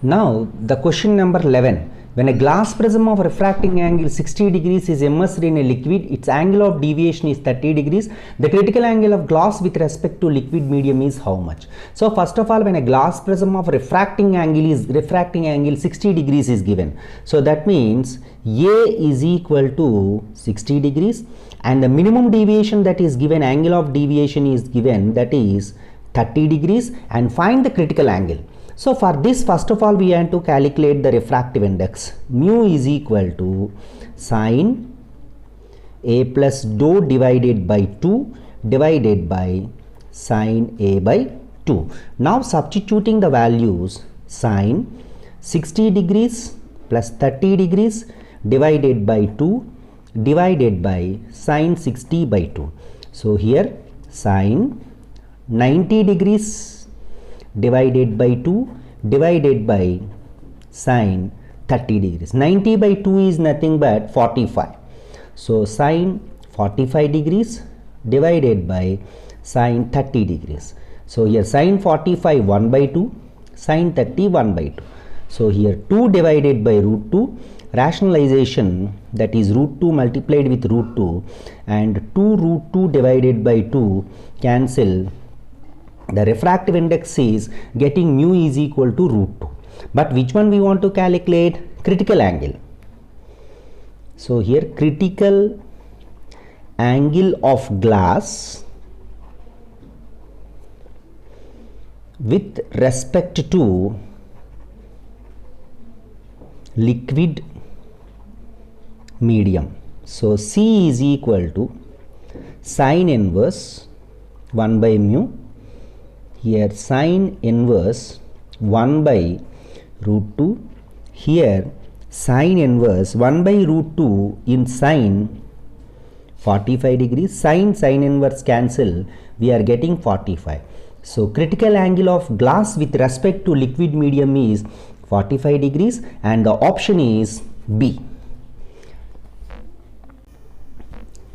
Now the question number 11. When a glass prism of refracting angle 60 degrees is immersed in a liquid, its angle of deviation is 30 degrees. The critical angle of glass with respect to liquid medium is how much? So first of all, when a glass prism of refracting angle 60 degrees is given. So that means A is equal to 60 degrees and the minimum deviation that is given, angle of deviation is given, that is 30 degrees, and find the critical angle. So for this, first of all, we have to calculate the refractive index. Mu is equal to sine A plus dou divided by 2 divided by sine A by 2. Now substituting the values, sine 60 degrees plus 30 degrees divided by 2 divided by sine 60 by 2. So here sine 90 degrees divided by 2 divided by sine 30 degrees. 90 by 2 is nothing but 45. So sine 45 degrees divided by sine 30 degrees. So here sine 45 1 by 2, sine 30 1 by 2. So here 2 divided by root 2, rationalization, that is root 2 multiplied with root 2, and 2 root 2 divided by 2 cancel. The refractive index is getting mu is equal to root 2. But which one we want to calculate? Critical angle. So here critical angle of glass with respect to liquid medium. So C is equal to sine inverse 1 by mu. Here sine inverse 1 by root 2. Here sine inverse 1 by root 2 in sine 45 degrees. Sine inverse cancel. We are getting 45. So critical angle of glass with respect to liquid medium is 45 degrees and the option is B.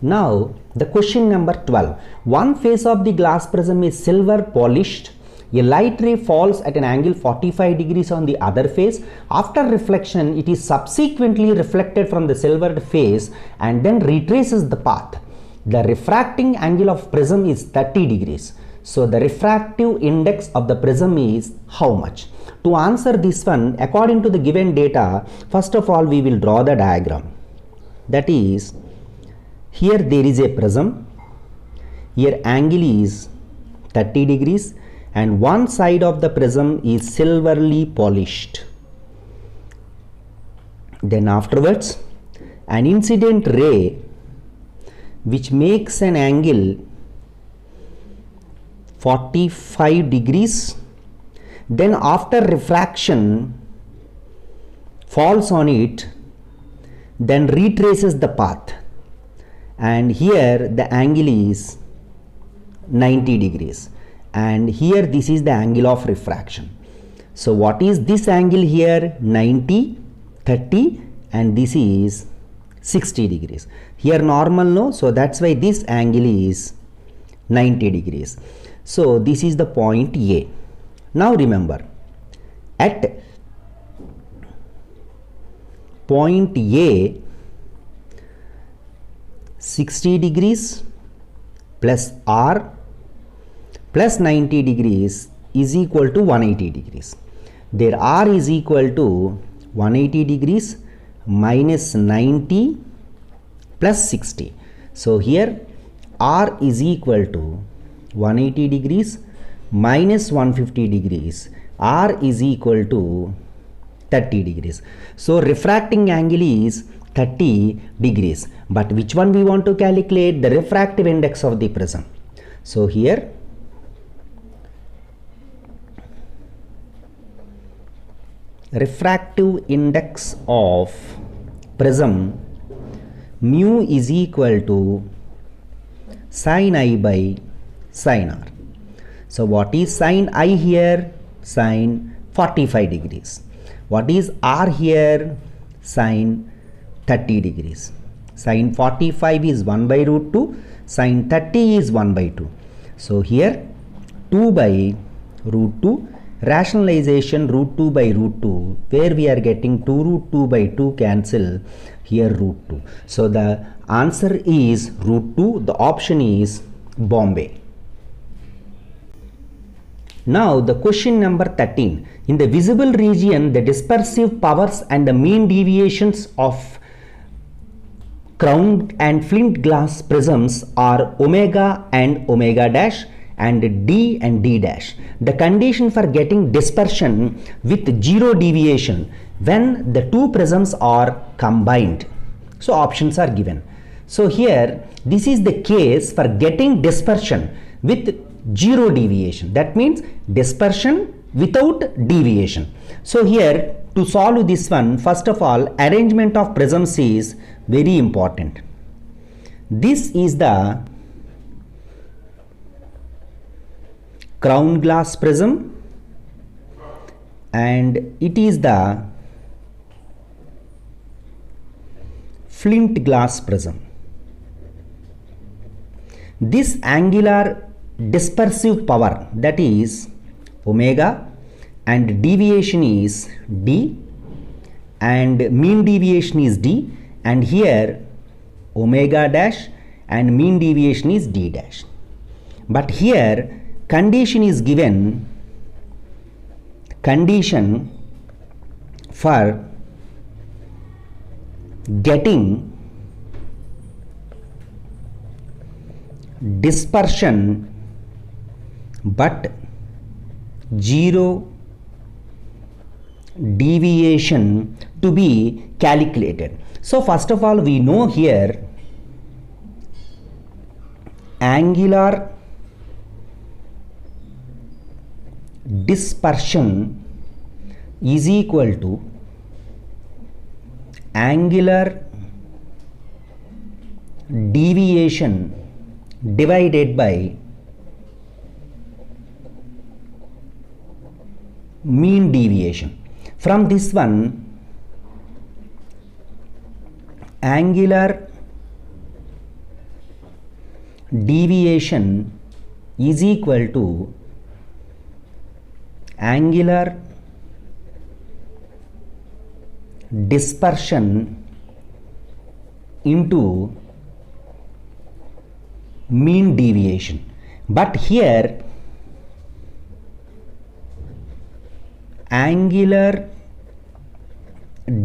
Now the question number 12. One face of the glass prism is silver polished. A light ray falls at an angle 45 degrees on the other face. After reflection, it is subsequently reflected from the silvered face and then retraces the path. The refracting angle of prism is 30 degrees. So the refractive index of the prism is how much? To answer this one, according to the given data, first of all we will draw the diagram. That is, here there is a prism, here angle is 30 degrees and one side of the prism is silverly polished. Then afterwards an incident ray which makes an angle 45 degrees, then after refraction falls on it, then retraces the path, and here the angle is 90 degrees and here this is the angle of refraction. So what is this angle here? 90, 30 and this is 60 degrees. Here normal, no? So that's why this angle is 90 degrees. So this is the point A. Now remember, at point A, 60 degrees plus R plus 90 degrees is equal to 180 degrees. There R is equal to 180 degrees minus 90 plus 60. So here R is equal to 180 degrees minus 150 degrees. R is equal to 30 degrees. So refracting angle is 30 degrees. But which one we want to calculate? The refractive index of the prism. So here refractive index of prism mu is equal to sin I by sin R. So what is sin I here? Sin 45 degrees. What is R here? Sin 30 degrees. Sin 45 is 1 by root 2. Sin 30 is 1 by 2. So here 2 by root 2 Rationalization root 2 by root 2, where we are getting 2 root 2 by 2 cancel, here root 2. So the answer is root 2. The option is Bombay. Now the question number 13. In the visible region, the dispersive powers and the mean deviations of crown and flint glass prisms are omega and omega dash and D and D dash. The condition for getting dispersion with zero deviation when the two prisms are combined. So options are given. So here this is the case for getting dispersion with zero deviation. That means dispersion without deviation. So here to solve this one, first of all, arrangement of prisms is very important. This is the crown glass prism and it is the flint glass prism. This angular dispersive power, that is omega, and deviation is D and mean deviation is D, and here omega dash and mean deviation is D dash. But here condition is given, condition for getting dispersion but zero deviation to be calculated. So first of all, we know here angular dispersion is equal to angular deviation divided by mean deviation. From this one, angular deviation is equal to angular dispersion into mean deviation. But here angular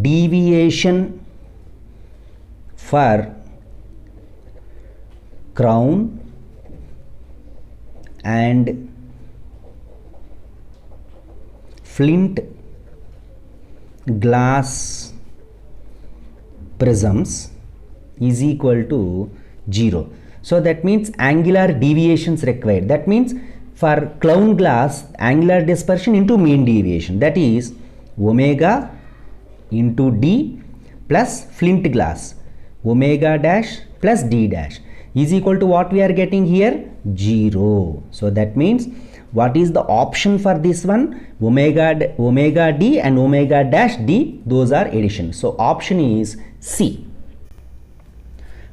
deviation for crown and flint glass prisms is equal to 0. So that means angular deviations required. That means for crown glass, angular dispersion into mean deviation, that is omega into D plus flint glass, omega dash plus D dash is equal to what we are getting here? 0. So that means what is the option for this one? Omega D and omega dash D, those are addition. So option is C.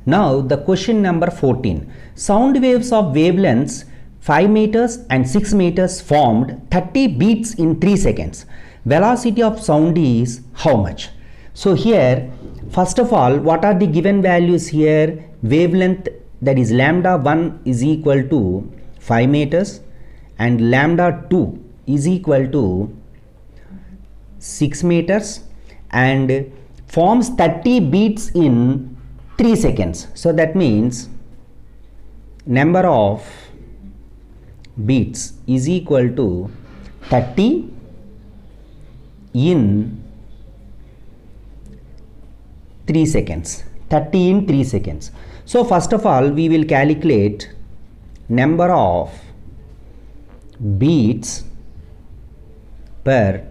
Now the question number 14. Sound waves of wavelengths 5 meters and 6 meters formed 30 beats in 3 seconds. Velocity of sound is how much? So here, first of all, what are the given values here? Wavelength, that is lambda 1 is equal to 5 meters and lambda 2 is equal to 6 meters and forms 30 beats in 3 seconds. So that means number of beats is equal to 30 in 3 seconds. 30 in 3 seconds. So first of all, we will calculate number of beats per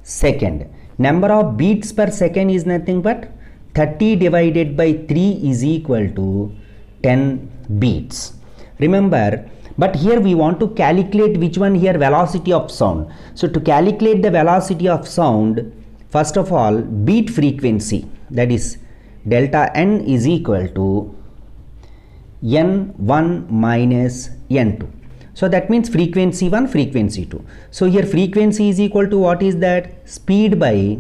second. Number of beats per second is nothing but 30 divided by 3 is equal to 10 beats. Remember, but here we want to calculate which one here? Velocity of sound. So to calculate the velocity of sound, first of all, beat frequency, that is delta n is equal to n1 minus n2. So that means frequency 1, frequency 2. So here frequency is equal to what is that? Speed by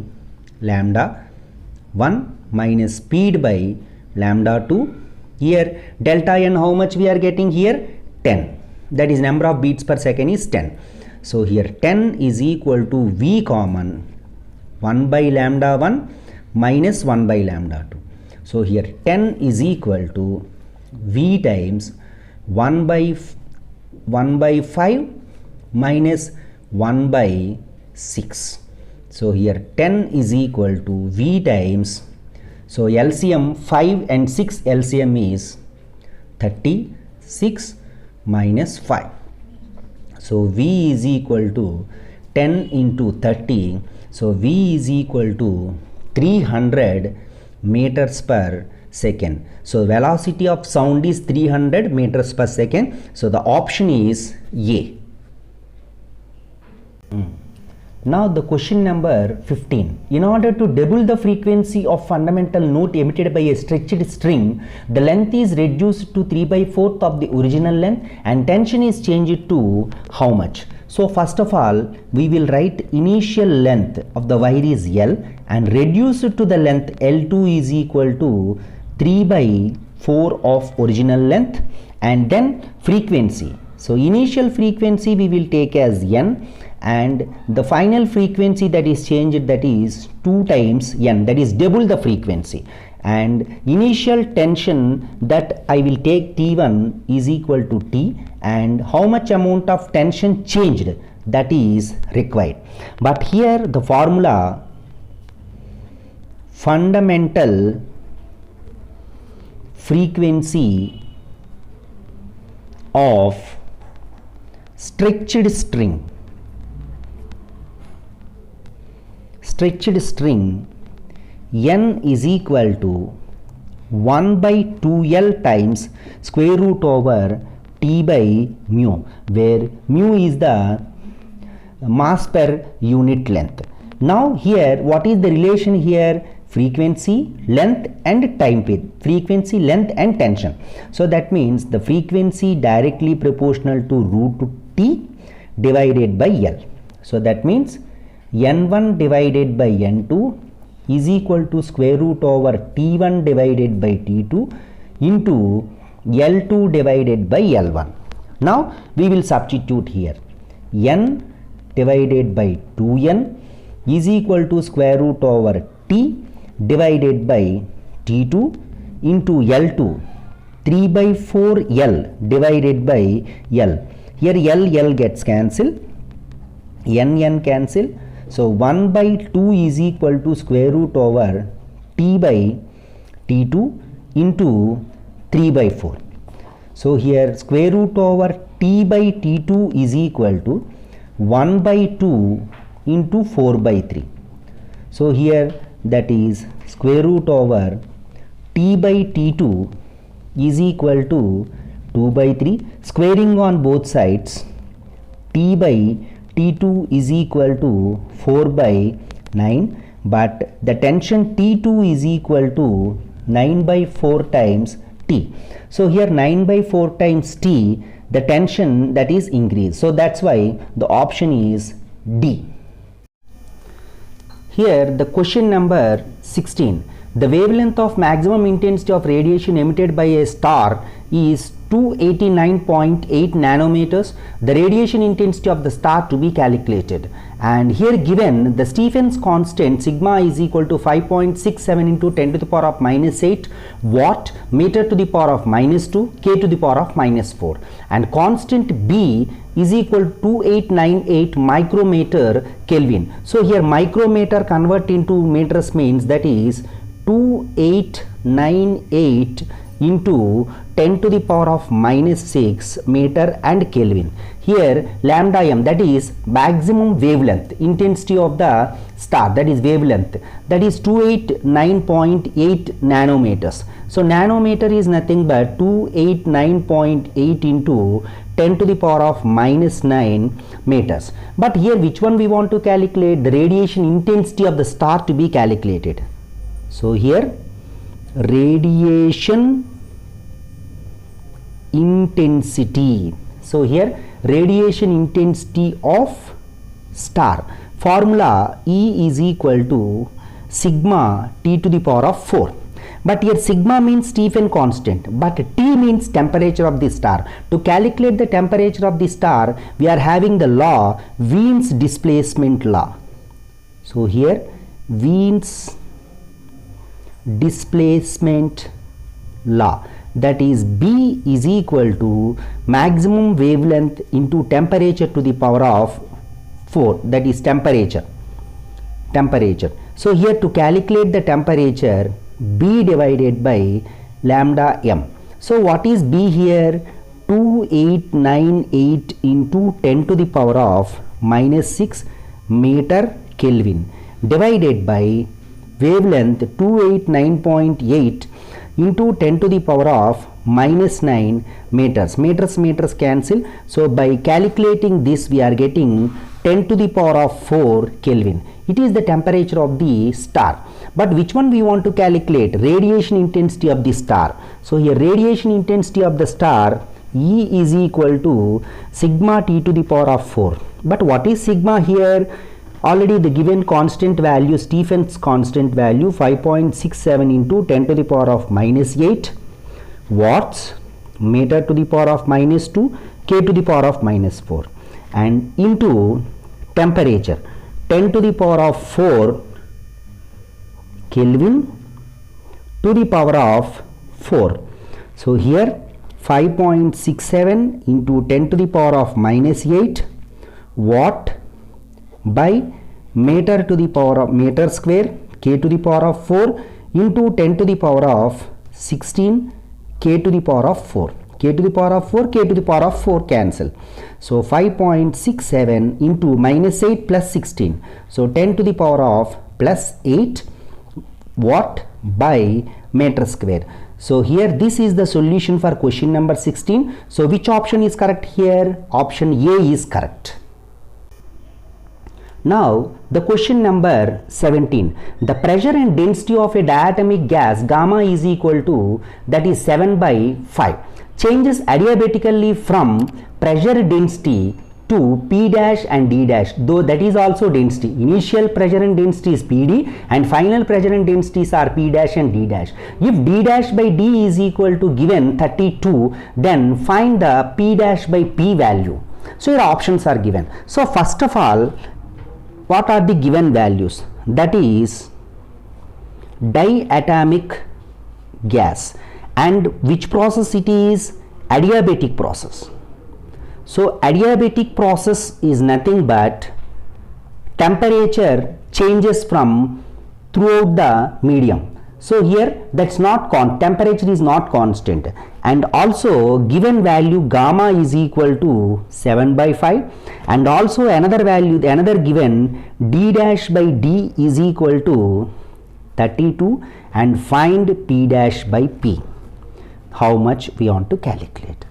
lambda 1 minus speed by lambda 2. Here delta n, how much we are getting here? 10. That is number of beats per second is 10. So here 10 is equal to V common 1 by lambda 1 minus 1 by lambda 2. So here 10 is equal to V times 1 by 5 minus 1 by 6. So here 10 is equal to V times, so LCM 5 and 6 LCM is 36 minus 5. So V is equal to 10 into 30. So V is equal to 300 meters per second. So velocity of sound is 300 meters per second. So the option is A. Now the question number 15. In order to double the frequency of fundamental note emitted by a stretched string, the length is reduced to 3/4 of the original length and tension is changed to how much? So first of all, we will write initial length of the wire is L and reduce it to the length L2 is equal to 3/4 of original length, and then frequency. So initial frequency we will take as N, and the final frequency that is changed, that is 2 times N, that is double the frequency, and initial tension that I will take T1 is equal to T, and how much amount of tension changed, that is required. But here the formula fundamental frequency of stretched string N is equal to 1 by 2L times square root over T by mu, where mu is the mass per unit length. Now here what is the relation here? Frequency, length and time period. Frequency, length and tension. So that means the frequency directly proportional to root T divided by L. So that means N1 divided by N2 is equal to square root over T1 divided by T2 into L2 divided by L1. Now we will substitute here. N divided by 2N is equal to square root over T divided by T2 into L2 3/4 L divided by L. Here L gets cancelled, N cancel. So 1 by 2 is equal to square root over T by T2 into 3/4. So here square root over T by T2 is equal to 1 by 2 into 4/3. So here that is square root over T by T2 is equal to 2/3. Squaring on both sides, T by T2 is equal to 4/9, but the tension T2 is equal to 9/4 times T. So here 9/4 times T, the tension that is increased. So that's why the option is D. Here the question number 16. The wavelength of maximum intensity of radiation emitted by a star is 289.8 nanometers. The radiation intensity of the star to be calculated, and here given the Stephens constant sigma is equal to 5.67 into 10 to the power of -8 watt meter to the power of -2 K to the power of -4, and constant B is equal to 2898 micrometer Kelvin. So here micrometer convert into meters means that is 2898 into 10 to the power of -6 meter and Kelvin. Here lambda m, that is maximum wavelength intensity of the star, that is wavelength, that is 289.8 nanometers. So nanometer is nothing but 289.8 into 10 to the power of -9 meters. But here which one we want to calculate? The radiation intensity of the star to be calculated. So here radiation intensity So here radiation intensity of star, formula E is equal to sigma T to the power of 4. But here sigma means Stephen constant, but T means temperature of the star. To calculate the temperature of the star, we are having the law, Wien's displacement law. So here Wien's displacement law, that is B is equal to maximum wavelength into temperature to the power of 4, that is temperature. So here to calculate the temperature, B divided by lambda m. So what is B here? 2898 into 10 to the power of minus 6 meter Kelvin divided by wavelength 289.8 into 10 to the power of minus 9 meters. Meters cancel. So by calculating this, we are getting 10 to the power of 4 Kelvin. It is the temperature of the star. But which one we want to calculate? Radiation intensity of the star. So here radiation intensity of the star, E is equal to sigma T to the power of 4. But what is sigma here? Already the given constant value, Stephen's constant value, 5.67 into 10 to the power of minus 8 watts, meter to the power of minus 2, K to the power of minus 4, and into temperature 10 to the power of 4 Kelvin to the power of 4. So here 5.67 into 10 to the power of minus 8 watt by meter to the power of meter square, K to the power of 4 into 10 to the power of 16 K to the power of 4. K to the power of 4, K to the power of 4 cancel. So 5.67 into minus 8 plus 16. So 10 to the power of plus 8 watt by meter square. So here this is the solution for question number 16. So which option is correct here? Option A is correct. Now the question number 17. The pressure and density of a diatomic gas gamma is equal to, that is 7 by 5. Changes adiabatically from pressure density to P dash and D dash, though that is also density. Initial pressure and density is PD and final pressure and densities are P dash and D dash. If D dash by D is equal to given 32, then find the P dash by P value. So your options are given. So first of all, what are the given values? That is diatomic gas, and which process it is? Adiabatic process. So adiabatic process is nothing but temperature changes from throughout the medium. So here that's not temperature is not constant, and also given value gamma is equal to 7 by 5, and also another value, another given D dash by D is equal to 32, and find P dash by P, how much we want to calculate.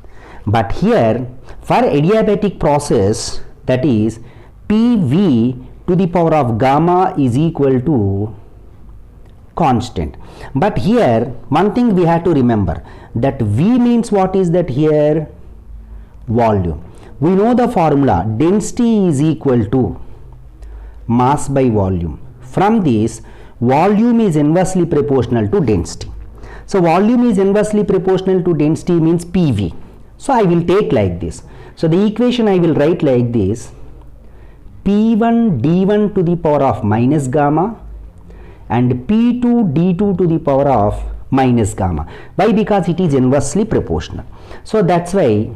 But here for adiabatic process, that is PV to the power of gamma is equal to constant. But here one thing we have to remember, that V means what is that here? Volume. We know the formula, density is equal to mass by volume. From this, volume is inversely proportional to density. So volume is inversely proportional to density means PV. So I will take like this. So the equation I will write like this: P1 D1 to the power of minus gamma and P2 D2 to the power of minus gamma. Why? Because it is inversely proportional. So that's why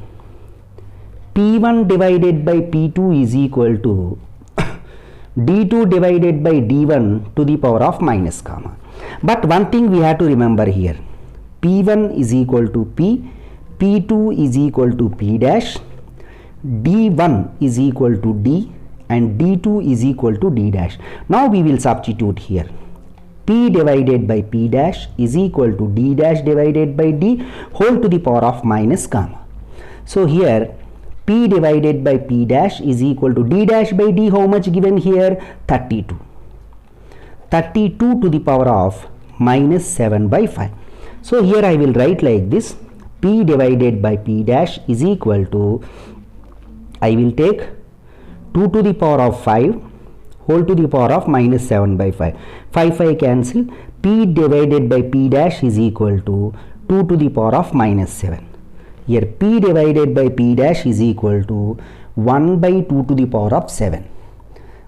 P1 divided by P2 is equal to D2 divided by D1 to the power of minus gamma. But one thing we have to remember here, P1 is equal to P, P2 is equal to P dash, D1 is equal to D, and D2 is equal to D dash. Now we will substitute here. P divided by P dash is equal to D dash divided by D whole to the power of minus gamma. So here P divided by P dash is equal to D dash by D, how much given here? 32. 32 to the power of minus 7 by 5. So here I will write like this: P divided by P dash is equal to, I will take 2 to the power of 5 whole to the power of minus 7 by 5. 5 cancel. P divided by P dash is equal to 2 to the power of minus 7. Here P divided by P dash is equal to 1 by 2 to the power of 7.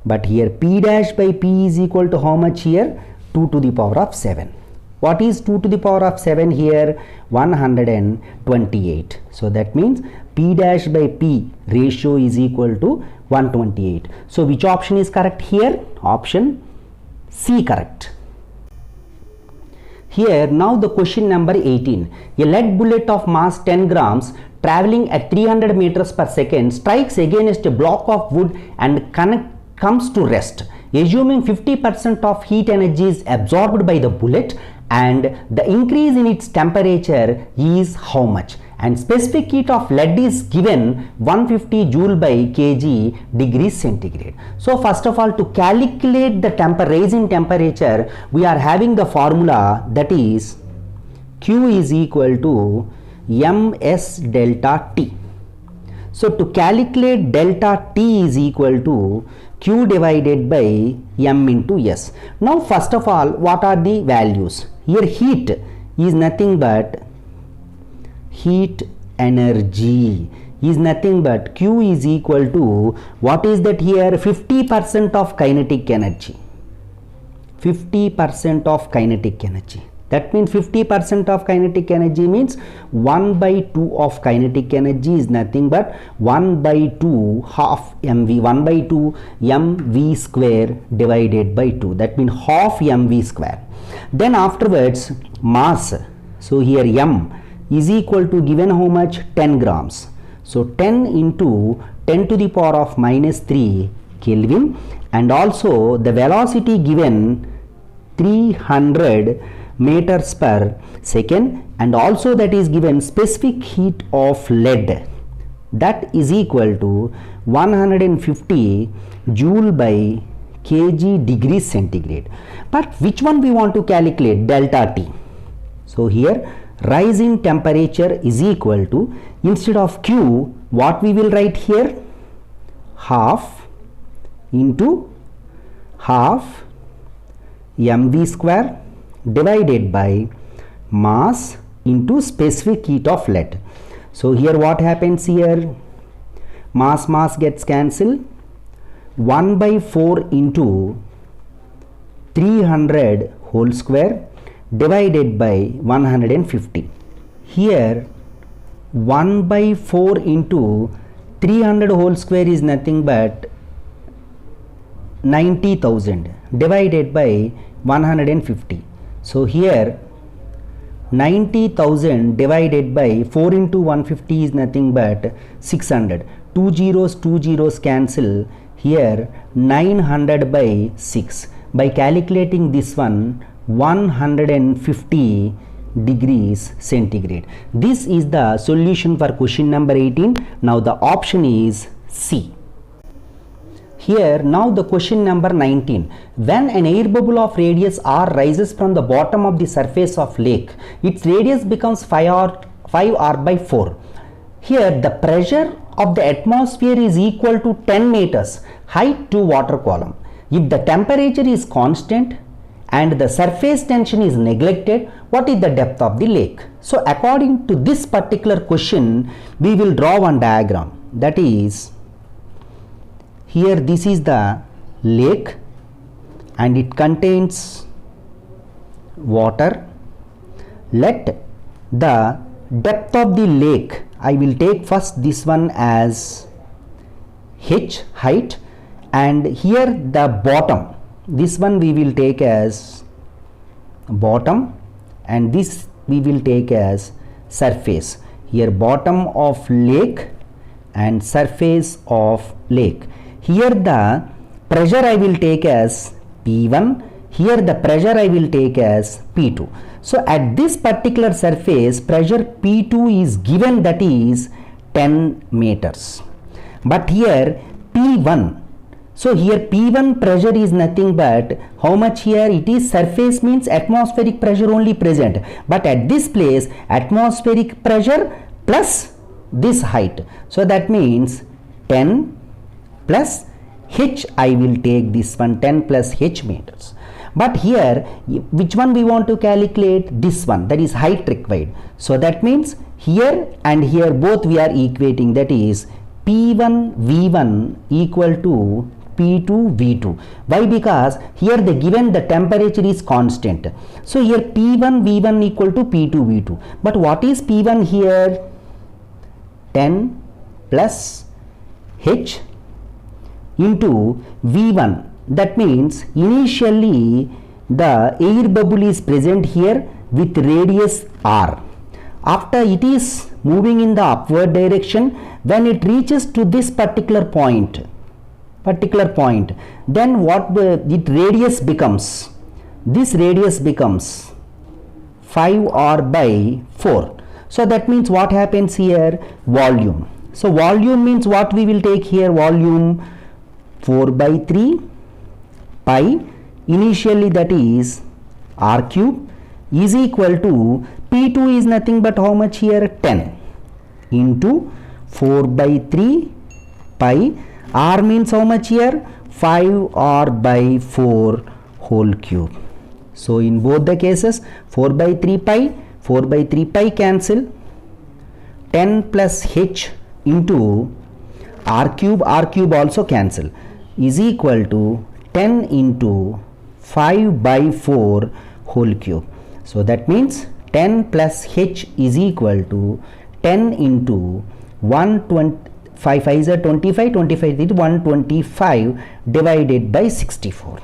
But here P dash by P is equal to how much here? 2 to the power of 7. What is 2 to the power of 7 here? 128. So that means P dash by P ratio is equal to 128. So which option is correct here? Option C correct. Here now the question number 18. A lead bullet of mass 10 grams traveling at 300 meters per second strikes against a block of wood and comes to rest. Assuming 50% of heat energy is absorbed by the bullet and the increase in its temperature is how much? And specific heat of lead is given 150 joule by kg degrees centigrade. So first of all, to calculate the rise in temperature, we are having the formula, that is Q is equal to ms delta T. So to calculate delta T is equal to Q divided by m into S. Now first of all, what are the values? Here heat is nothing but heat energy is nothing but Q is equal to, what is that here? 50% of kinetic energy. 50% of kinetic energy. That means 50% of kinetic energy means 1 by 2 of kinetic energy is nothing but 1 by 2 half mv, 1 by 2 mv square divided by 2. That means half mv square. Then afterwards mass. So here m is equal to given how much? 10 grams. So 10 into 10 to the power of minus 3 Kelvin, and also the velocity given 300 meters per second, and also that is given specific heat of lead, that is equal to 150 joule by kg degrees centigrade. But which one we want to calculate? Delta T. So here rise in temperature is equal to, instead of Q, what we will write here? Half into half mv square divided by mass into specific heat of lead. So here what happens here? Mass gets cancelled. 1 by 4 into 300 whole square divided by 150. Here 1 by 4 into 300 whole square is nothing but 90,000 divided by 150. So here 90,000 divided by 4 into 150 is nothing but 600. Two zeros cancel. Here 900 by 6. By calculating this one, 150 degrees centigrade. This is the solution for question number 18. Now the option is C. Here now the question number 19. When an air bubble of radius r rises from the bottom of the surface of lake, its radius becomes 5r by 4. Here the pressure of the atmosphere is equal to 10 meters height to water column. If the temperature is constant and the surface tension is neglected, what is the depth of the lake? So according to this particular question, we will draw one diagram. That is, here this is the lake and it contains water. Let the depth of the lake, I will take first this one as h, height, and here the bottom, this one we will take as bottom, and this we will take as surface. Here bottom of lake and surface of lake. Here the pressure I will take as P1, here the pressure I will take as P2. So at this particular surface, pressure P2 is given, that is 10 meters. But here P1, So here P1 pressure is nothing but how much here? It is surface, means atmospheric pressure only present, but at this place atmospheric pressure plus this height. So that means 10 plus h, I will take this one, 10 plus h meters. But here which one we want to calculate? This one, that is height required. So that means here and here both we are equating, that is P1 V1 equal to P2 V2. Why? Because here the given the temperature is constant. So here P1 V1 equal to P2 V2. But what is P1 here? 10 plus h into V1. That means initially the air bubble is present here with radius r. After it is moving in the upward direction, when it reaches to this particular point, then what the radius becomes? This radius becomes 5r by 4. So that means what happens here? Volume. So volume means what we will take here? Volume 4 by 3 pi, initially that is r cube, is equal to P2 is nothing but how much here? 10 into 4 by 3 pi, r means how much here? 5r by 4 whole cube. So in both the cases 4 by 3 pi cancel, 10 plus h into r cube also cancel, is equal to 10 into 5 by 4 whole cube. So that means 10 plus h is equal to 10 into 125 is 25, 25 is 125 divided by 64.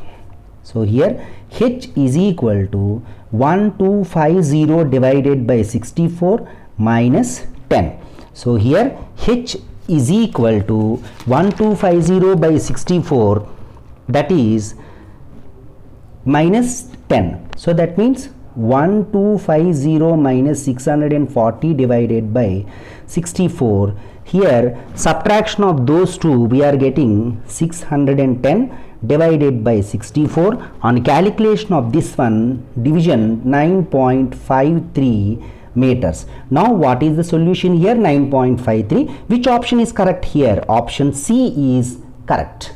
So here h is equal to 1250 divided by 64 minus 10. So here h is equal to 1250 by 64, that is minus 10. So that means 1250 minus 640 divided by 64. Here subtraction of those two, we are getting 610 divided by 64. On calculation of this one, division 9.53 meters. Now what is the solution here? 9.53. Which option is correct here? Option C is correct.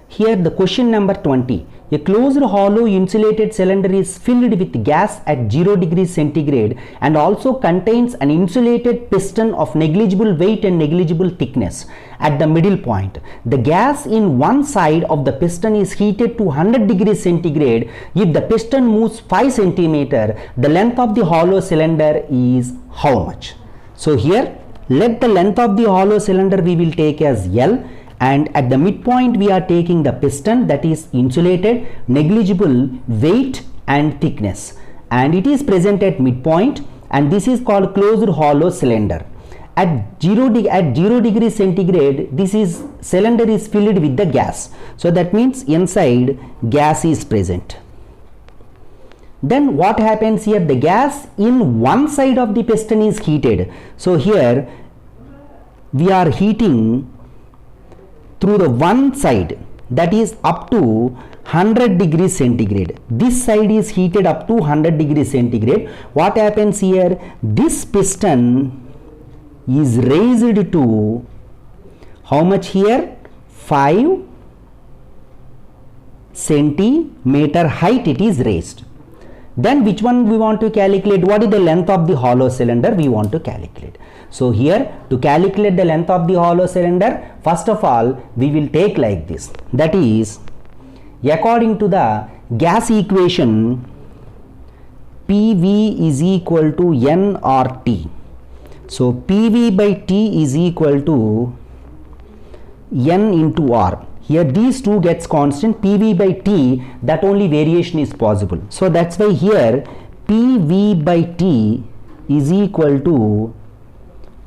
Here the question number 20. A closed hollow insulated cylinder is filled with gas at 0 degrees centigrade and also contains an insulated piston of negligible weight and negligible thickness. At the middle point, the gas in one side of the piston is heated to 100 degrees centigrade. If the piston moves 5 centimeter, the length of the hollow cylinder is how much? So here let the length of the hollow cylinder we will take as L, and at the midpoint we are taking the piston, that is insulated, negligible weight and thickness, and it is present at midpoint, and this is called closed hollow cylinder. At 0 degrees centigrade, this is cylinder is filled with the gas. So that means inside gas is present. Then what happens here? The gas in one side of the piston is heated. So here we are heating through the one side, that is up to 100 degrees centigrade. This side is heated up to 100 degrees centigrade. What happens here? This piston is raised to how much here? 5 centimeter height it is raised. Then which one we want to calculate? What is the length of the hollow cylinder we want to calculate? So here to calculate the length of the hollow cylinder, first of all we will take like this, that is according to the gas equation, PV is equal to N or T. So PV by T is equal to N into R. Here these two gets constant, PV by T, that only variation is possible. So that's why here PV by T is equal to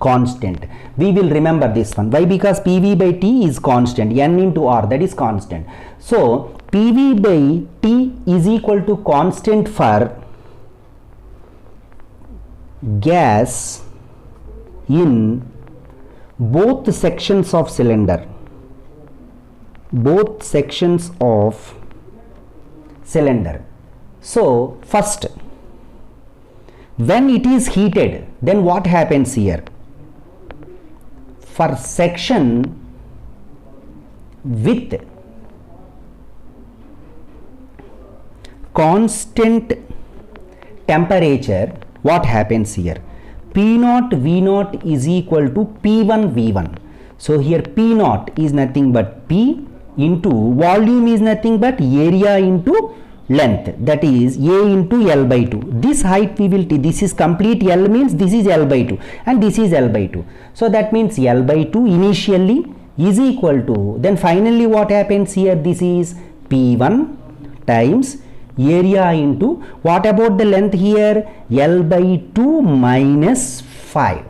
constant. We will remember this one. Why? Because PV by T is constant, N into R, that is constant. So PV by T is equal to constant for gas in both sections of cylinder. both sections of cylinder. So first, when it is heated, then what happens here? For section with constant temperature, what happens here? P0 V0 is equal to P1 V1. So here P0 is nothing but P into volume is nothing but area into length, that is A into L by 2. This height we will this is complete L means this is L by 2 and this is L by 2. So that means L by 2 initially is equal to, then finally what happens here? This is P1 times area into, what about the length here? L by 2 minus 5.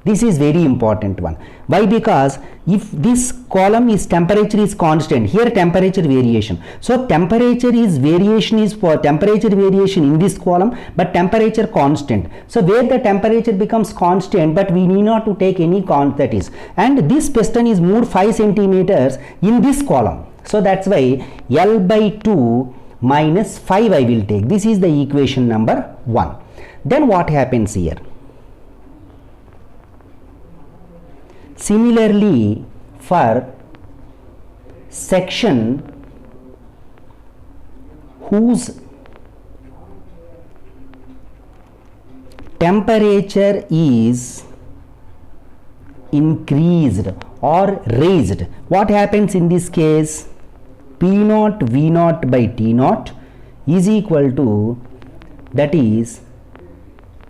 This is very important one. Why? Because if this column is temperature is constant, here temperature variation. So temperature is variation is for temperature variation in this column, but temperature constant. So where the temperature becomes constant, but we need not to take any quantities. And this piston is moved 5 centimeters in this column. So that's why L by 2 minus 5 I will take. This is the equation number 1. Then what happens here? Similarly, for section whose temperature is increased or raised, what happens in this case? P0 V0 by T0 is equal to, that is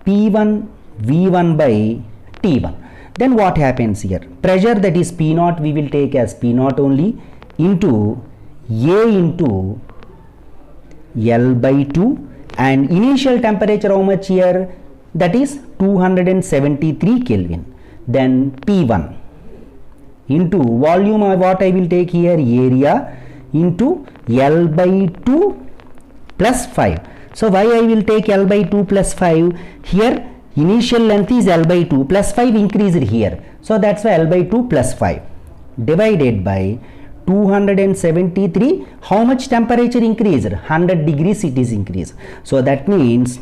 P1 V1 by T1. Then what happens here? Pressure, that is P0 we will take as P0 only, into A into L by 2, and initial temperature how much here? That is 273 Kelvin. Then P1 into volume, what I will take here? Area into L by 2 plus 5. So why I will take L by 2 plus 5? Here initial length is L by 2 plus 5 increased here. So that's why L by 2 plus 5 divided by 273. How much temperature increased? 100 degrees it is increased. So that means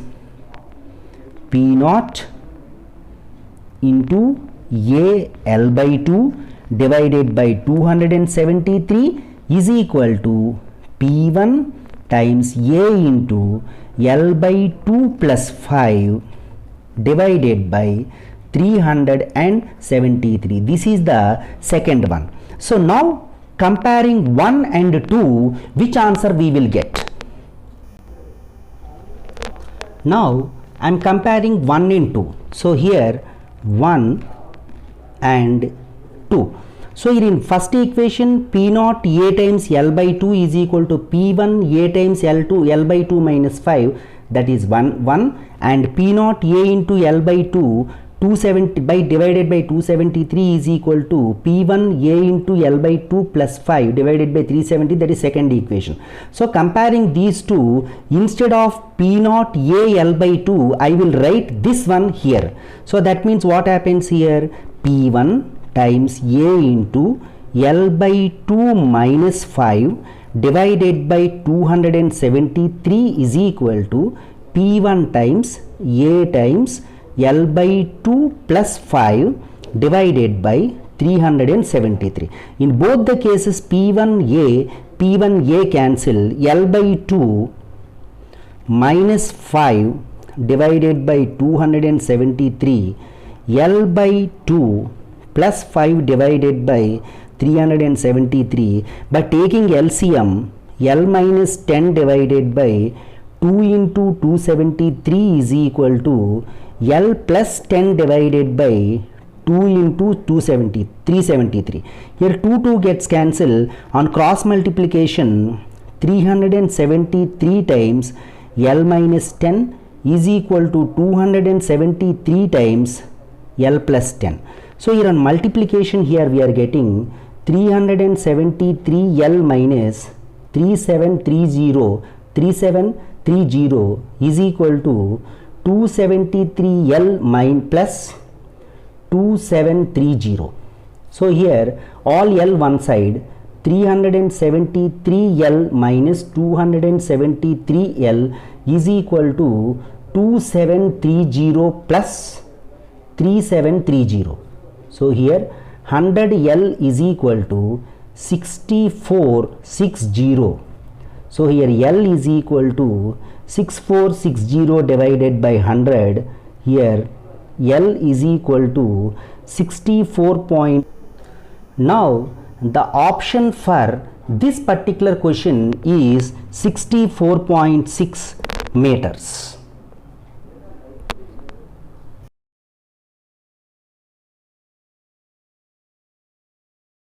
P0 into A L by 2 divided by 273 is equal to P1 times A into L by 2 plus 5 divided by 373. This is the second one. So now comparing 1 and 2, which answer we will get? Now I am comparing 1 and 2. So here 1 and 2. So here in first equation, P0 A times L by 2 is equal to P1 A times L by 2 minus 5, that is 1 and P0 A into L by 2 270 by divided by 273 is equal to P1 A into L by 2 plus 5 divided by 370, that is second equation. So comparing these two, instead of P0 A L by 2, I will write this one here. So that means what happens here? P1 times A into L by 2 minus 5 divided by 273 is equal to P1 times A times L by 2 plus 5 divided by 373. In both the cases P1A cancel, L by 2 minus 5 divided by 273, L by 2 plus 5 divided by 373. By taking LCM, L minus 10 divided by 2 into 273 is equal to L plus 10 divided by 2 into 373. Here 2 gets cancelled. On cross multiplication, 373 times L minus 10 is equal to 273 times L plus 10. So here on multiplication, here we are getting 373 L minus 3730 is equal to 273 L plus 2730. So here all L one side, 373L minus 273L is equal to 2730 plus 3730. So here 100L is equal to 6460. So here L is equal to 6460 divided by 100. Here L is equal to 64. Now the option for this particular question is 64.6 meters.